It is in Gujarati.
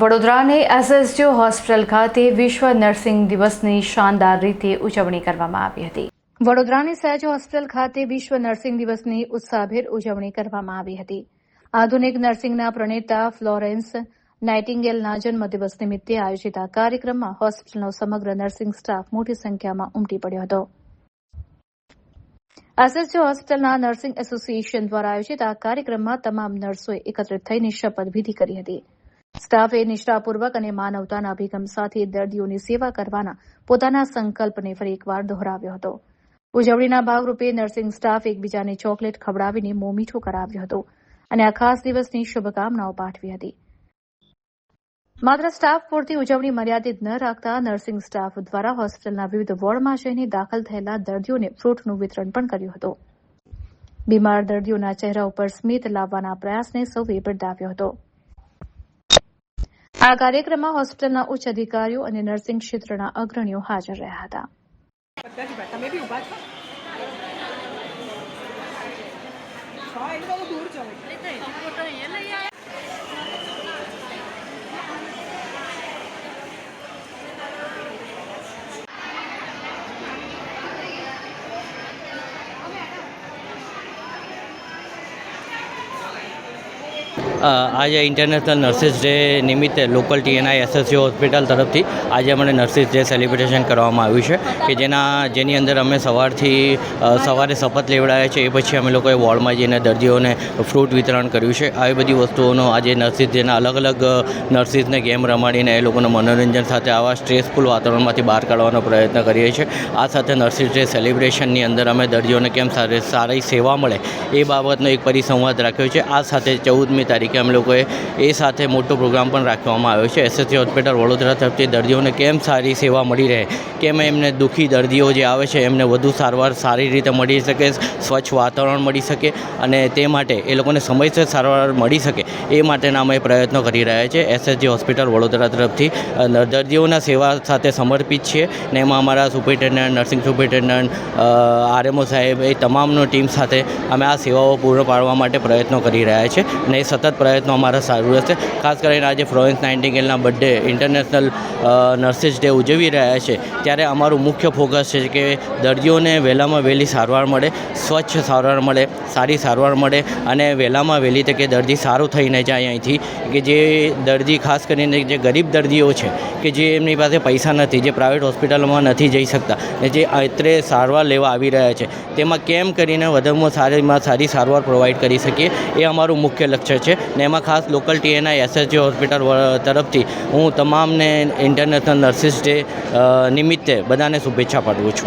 વડોદરાની એસએસજી હોસ્પિટલ ખાતે વિશ્વ નર્સિંગ દિવસની શાનદાર રીતે ઉજવણી કરવામાં આવી હતી। વડોદરાની સહેજ હોસ્પિટલ ખાતે વિશ્વ નર્સિંગ દિવસની ઉત્સાહભેર ઉજવણી કરવામાં આવી હતી। આધુનિક નર્સિંગના પ્રણેતા ફ્લોરેન્સ નાઇટિંગેલના જન્મદિવસ નિમિત્તે આયોજિત આ કાર્યક્રમમાં હોસ્પિટલનો સમગ્ર નર્સિંગ સ્ટાફ મોટી સંખ્યામાં ઉમટી પડ્યો હતો। એસએસજી હોસ્પિટલના નર્સિંગ એસોસિએશન દ્વારા આયોજિત આ કાર્યક્રમમાં તમામ નર્સોએ એકત્રિત થઈને શપથવિધિ કરી હતી। સ્ટાફે નિષ્ઠાપૂર્વક અને માનવતાના અભિગમ સાથે દર્દીઓની સેવા કરવાના પોતાના સંકલ્પને ફરી એકવાર દોહરાવ્યો હતો। ઉજવણીના ભાગરૂપે નર્સિંગ સ્ટાફ એકબીજાને ચોકલેટ ખવડાવીને મોં મીઠું કરાવ્યું હતું અને આ ખાસ દિવસની શુભકામનાઓ પાઠવી હતી। માત્ર સ્ટાફ પૂરતી ઉજવણી મર્યાદિત ન રાખતા નર્સિંગ સ્ટાફ દ્વારા હોસ્પિટલના વિવિધ વોર્ડમાં જઈને દાખલ થયેલા દર્દીઓને ફ્રૂટનું વિતરણ પણ કર્યું હતું। બીમાર દર્દીઓના ચહેરા ઉપર સ્મિત લાવવાના પ્રયાસને સૌએ બિરદાવ્યો હતો। આ કાર્યક્રમમાં હોસ્પિટલના ઉચ્ચ અધિકારીઓ અને નર્સિંગ ક્ષેત્રના અગ્રણીઓ હાજર રહ્યા હતા। આજે ઇન્ટરનેશનલ નર્સિસ ડે નિમિત્તે લોકલ ટીએનઆઈ એસએસજી હોસ્પિટલ તરફથી આજે અમને નર્સિસ ડે સેલિબ્રેશન કરવામાં આવ્યું છે કે જેની અંદર અમે સવારે શપથ લેવડાવ્યા છે। એ પછી અમે લોકોએ વોર્ડમાં જઈને દર્દીઓને ફ્રૂટ વિતરણ કર્યું છે। આવી બધી વસ્તુઓનો આજે નર્સિસ ડેના અલગ અલગ નર્સિસને ગેમ રમાડીને એ લોકોના મનોરંજન સાથે આવા સ્ટ્રેસફુલ વાતાવરણમાંથી બહાર કાઢવાનો પ્રયત્ન કરીએ છીએ। આ સાથે નર્સિસ ડે સેલિબ્રેશનની અંદર અમે દર્દીઓને કેમ સારી સેવા મળે એ બાબતનો એક પરિસંવાદ રાખ્યો છે। આ સાથે 14મી તારીખે અમે લોકોએ એ સાથે મોટો પ્રોગ્રામ પણ રાખવામાં આવ્યો છે। એસએસજી હોસ્પિટલ વડોદરા તરફથી દર્દીઓને કેમ સારી સેવા મળી રહે, કેમ એમને દુઃખી દર્દીઓ જે આવે છે એમને વધુ સારવાર સારી રીતે મળી શકે, સ્વચ્છ વાતાવરણ મળી શકે અને તે માટે એ લોકોને સમયસર સારવાર મળી શકે એ માટેના અમે પ્રયત્નો કરી રહ્યા છીએ। એસએસજી હોસ્પિટલ વડોદરા તરફથી દર્દીઓના સેવા સાથે સમર્પિત છીએ ને એમાં અમારા સુપરિન્ટેન્ડન્ટ, નર્સિંગ સુપરિન્ટેન્ડન્ટ, આરએમઓ સાહેબ એ તમામનો ટીમ સાથે અમે આ સેવાઓ પૂર્ણ પાડવા માટે પ્રયત્નો કરી રહ્યા છીએ અને એ સતત પ્રયત્નો અમારા સારું રહેશે। ખાસ કરીને આજે ફ્લોરેન્સ નાઇટિંગેલના બર્થડે ઇન્ટરનેશનલ નર્સિસ ડે ઉજવી રહ્યા છે ત્યારે અમારું મુખ્ય ફોકસ છે કે દર્દીઓને વહેલામાં વહેલી સારવાર મળે, સ્વચ્છ સારવાર મળે, સારી સારવાર મળે અને વહેલામાં વહેલી તકે દર્દી સારું થઈને જાય અહીંથી। કે જે દર્દી ખાસ કરીને જે ગરીબ દર્દીઓ છે કે જે એમની પાસે પૈસા નથી, જે પ્રાઇવેટ હોસ્પિટલમાં નથી જઈ શકતા ને જે અત્રે સારવાર લેવા આવી રહ્યા છે તેમાં કેમ કરીને વધુમાં સારી સારવાર પ્રોવાઈડ કરી શકીએ એ અમારું મુખ્ય લક્ષ્ય છે ને એમાં ખાસ લોકલ ટીએનઆઈ એસએસજી હોસ્પિટલ તરફથી હું તમામને ઇન્ટરનેશનલ નર્સિસ ડે નિમિત્તે બધાને શુભેચ્છા પાઠવું છું।